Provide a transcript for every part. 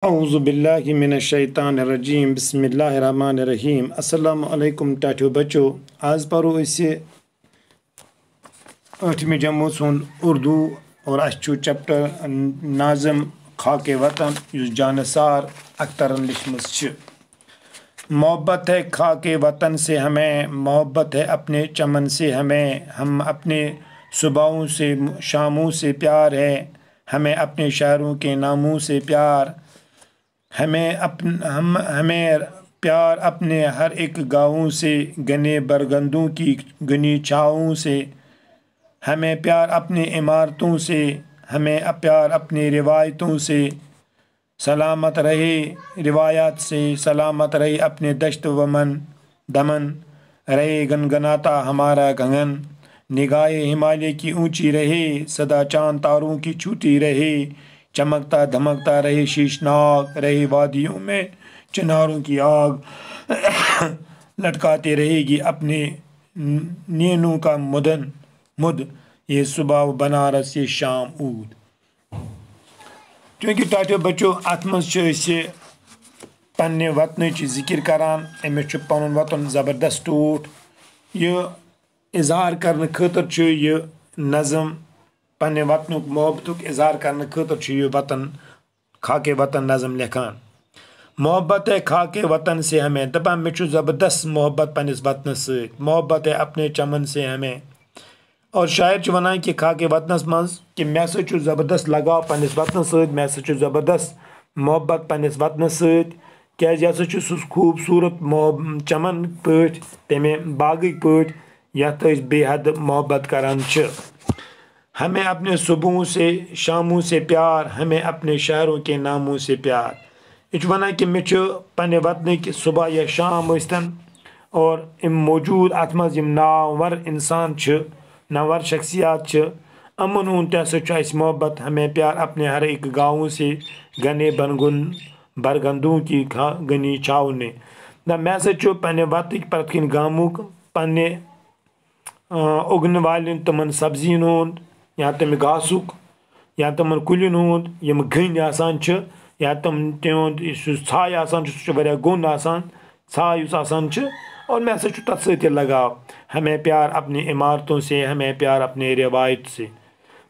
औज़ु बिल्लाहि मिनश्शैतानिर्रजीम बिस्मिल्लाहिर्रहमानिर्रहीम। अस्सलामु अलैकुम टाठियो बच्चो। आज परो असे 8वीं जमात सुन उर्दू और अच्छु चैप्टर नाज़म खाके वतन युस जानसार अख्तरन लिखमस छ। मोहब्बत है खाके वतन से हमें, मोहब्बत है अपने चमन से हमें, हम अपने सुबहों से शामों से प्यार है, हमें अपने शहरों के नामों से प्यार, हमें प्यार अपने हर एक गाँवों से, घने बरगंदों की घनी छाओं से, हमें प्यार अपनी इमारतों से, हमें प्यार अपनी रिवायतों से, सलामत रहे रिवायात से, सलामत रहे अपने दश्त वमन दमन, रहे गनगनाता हमारा गगन, निगाहे हिमालय की ऊंची रहे, सदा चांद तारों की छूती रहे, चमकता धमकता रहे शीशनाग, रहे वादियों में चिनारों की आग, लटकाते रहेगी अपने नीनों का मुद, ये सुबह बनारस ये शाम ऊद। क्योंकि टाठियो बच्चों अत मज पन्ने वतन जिक्र करान, अमिस पन वतन ज़बरदस्त टूट, यह इजहार करने खतर यह नज़म पन्ने वतनुक मोहब्बतुक इजहार करने खतर यह वतन खाके वतन नज़म लिखान। मोहब्बत है खाके वतन से हमें, दपान मे ज़बरदस्त मोहब्बत पन्निस वतन से, मोहब्बत है अपने चमन से हमें। और शायर वनान कि खाके वतनस मज कि मे ज़बरदस्त लगाव पन्निस वतन सत, मे ज़बरदस्त मोहब्बत पन्निस वतन सत, क्या खूबसूरत चमन पट तमे बाग पट यथ बेहद मोहब्बत करान छ। हमें अपने सुबहों से शामों से प्यार, हमें अपने शहरों के नामों से प्यार। यह वनान कि मे पन्ने वतन सुबह या शाम स्तन और इम मौजूद अत मज नावर इंसान छ, नावर शख्सियात छ, अमन हूं तस मोहब्बत, हमें प्यार अपने हर एक गाँवों से, घने बरगंदों की घनी छाव ने। मे पन्ने वतन प्रत गामुक पन्ने उगन वाल तमन सब्जियन हुंद या तम घासुक या तमन कुलिन हुंद यम घन आसान छ, या तिहुंद छाय आसान सह गोन आसान छाय आसान छ। और मे तथ सत्य लगाव, हमें प्यार अपनी इमारतों से, हमें प्यार अपने रिवायत से।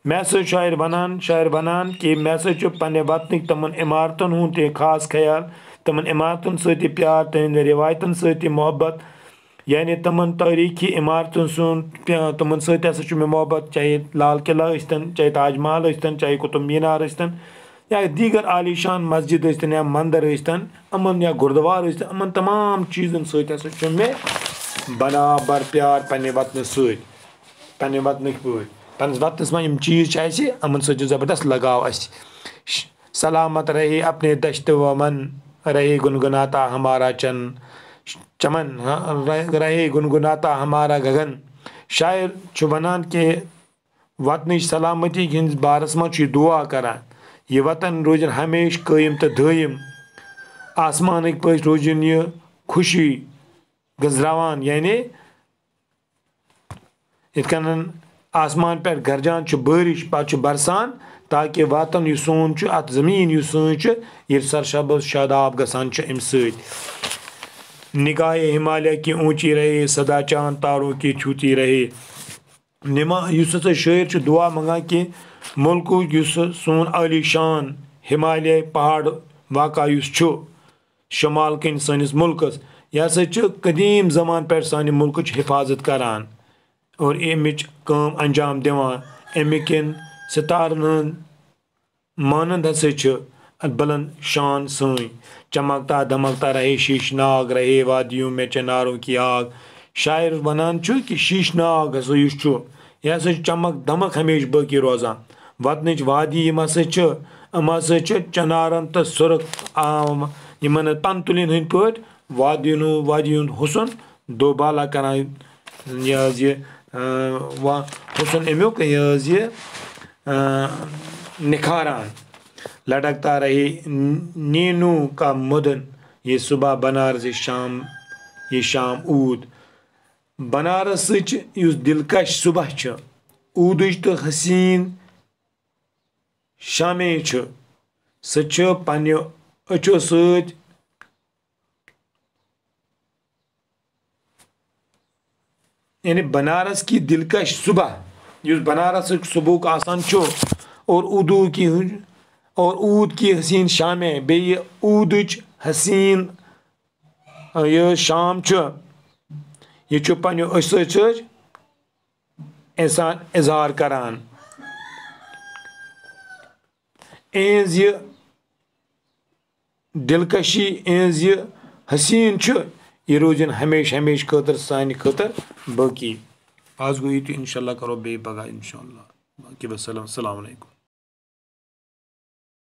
मे शायर वनान कि मे पन्ने वतन तमन इमारतन हूं ते खास ख्याल, तमन इमारतन सत्य प्यार, तहद रिवायतन सत्य मोहब्बत, यानी तमन तारीखी इमारतन सुन तमन सत्य मे मोहब्बत, चाहे लाल किला स्तन, चाहे ताज महल स्तन, चाहे कुतुब मीनार स्तन, या दीगर आलीशान मस्जिद स्तन या मंदिर स्तन, अमन या गुरुद्वार स्तन, अमन तमाम चीज़न सत्य मे बराबर प्यार पन्ने वतन सत, पन्ने वतन पट पन्निस वतनस मज चीज़ अमन सत ज़बरदस्त लगाव। सलामत रहे अपने दश्त वमन, रहे गुनगुनाता हमारा चमन, रहे गुनगुनाता हमारा गगन। शायर वनान के वतन सलामती हंस बारस मज दुआ करान, यह वतन रोजन हमेशा कायम तो दायम, आसमान पे रोजन यह खुशी गजरावान, यानी इत आसमान पे गरजान बारिश पे बरसान, ताकि वतन सोन अत जमीन सन ये सरशब शादाब गसान अम सत। निगाहे हिमालय की ऊंची रहे, सदा चांद तारों की छूती रहे। हसा शायर दुआ मंगान कि मुल्क सोन आली शान हिमालय पहाड़ वाक़ा शुमाल कन सनिस मुल्कस, यह कदीम जमान पे सान मुल्क हिफाजत करान और अमिच काम अंजाम दिवान। अमिकन सितारन मानंद हसा बुलंद शान साई, चमकता धमकता रहे शीशनाग, रहे वादियों में चिनारों की आग। शायर वनान कि शीशनाग हसा यह चमक धमक हमेशा बाकी रोजान। वतन वादी चिनारन तो सुरख इन पन तुलिन हंद पट वादियों हुसन दोबाला करान यह हुसन अमुक यह निखारान। लटकता रहे नीनों का मुदन, ये सुबह बनारस ये शाम ऊद। बनारस दिलकश सुबह ऊद तो हसीन शामे पन्ने अचो सत यानी बनारस की दिलकश सुबह युस बनारस सुबह आसान छो और ऊद की हसीन शामें बे ऊद हसीन ये शाम यह पनो इंसान इजहार करान इज ये दिलकशी इज ये हसीन यह रोजन हमेशा हमेशा खतर सान खतर बाकी आज गो ये इंशाल्लाह करो बे पगह इंशाल्लाह बाकी वस्सलाम अस्सलाम वालेकुम।